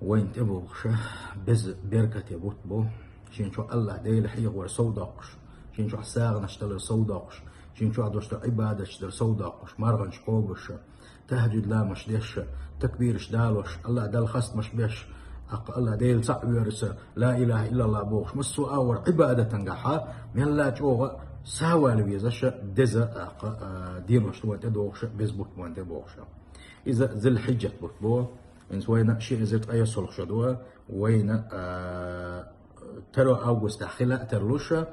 وين تبوغش بز بركة يبوت بو شين شو الله ديل حيغ ور صودقش شين شو ساغ نشتل صودقش شين شو عدوش عبادة شتل صودقش مرغنش قوبش تهجد لا مش ديش تكبيرش دالوش الله دال خست مش بيش الله ديل صعبيرس لا إله إلا الله بوغش مسو أور عبادة تنجحها من لا جوغ ساوى لبيزش دزا دين وشتوان تدوغش بزبوت وان تبوغش إذا ذي الحجة بو إن سوينا شيء زيت أي صلح شدوا وين ترى أوجست خلا ترلوشة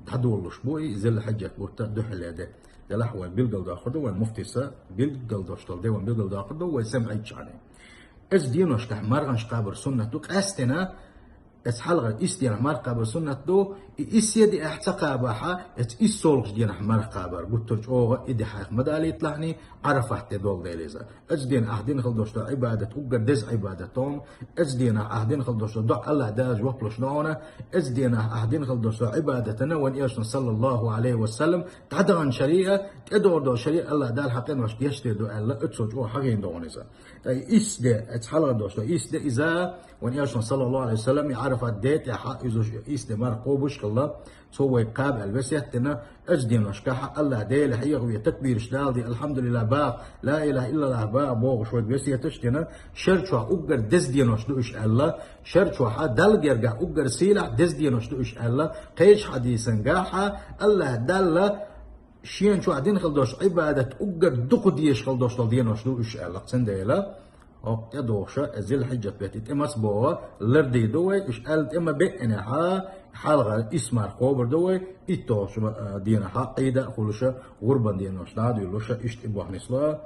تحدولش بوي ذي الحجة بو تدحل هذا ده لحوا بيلقل داخل دو والمفتسة بيلقل داشتل ده وبيلقل داخل دو وسمع يجاني إز دينوش تحمر عن قابر سنة دوك أستنا اس حلقة استينا حمار قابر سنة دو إسيدي احتقابها اس إسولش دينا حمار قابر قلتوش أوغا إدي حاق مدالي يطلعني عرفه تدول ديليزا اس دينا أهدين خلدوش عبادة وقر دز عبادتهم اس دينا أهدين خلدوش دع الله داج وقلوش نعونا اس دينا أهدين خلدوش عبادتنا وان إيشنا صلى الله عليه وسلم تعدى عن شريعة تدور دو شريعة الله دال حقين وش ديشتي دو الله اتسوش أو حقين دونيزا أي إس دي اس حلقة دوش إس دي إذا وان إيشنا صلى الله عليه وسلم يعرف الديت حق يزوج استمر قوبش الله سوى قاب البسيتنا أجدين وشكاح الله ديل حيغ ويتكبير شدال دي الحمد لله باق لا إله إلا الله باق بوغ شوي بسيتشتنا شرچوا أقر دز دين وشدوش الله شرچوا دل جرجع أقر سيلع دز دين وشدوش الله قيش حديثا قاحا الله دل شين شو عدين خلدوش عبادة أقر دقو ديش خلدوش دين وشدوش الله سنديلا أو يدوشة زي الحجة بيتت إما سبوه لردي دوي إش قالت إما بإنها حلقة اسمها قبر دوي إتوش دينا حقيدة خلوشة غربان دينا شناد يلوشة إشت إبوح نسلا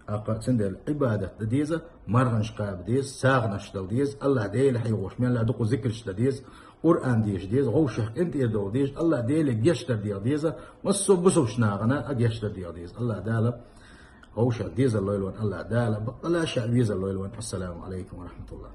أقا سندل عبادة ديزة مرغنش قاب ديز ساغنش ديز الله ديل حيوش من الله دقو ذكرش ديز قرآن ديز غوشة انت يدو ديز الله ديل جيشتر ديزة مصو بسو شناغنا أجيشتر ديز الله دالا هوشة ديز الليلون الله دالا بقلا شعب ديز الليلون السلام عليكم ورحمة الله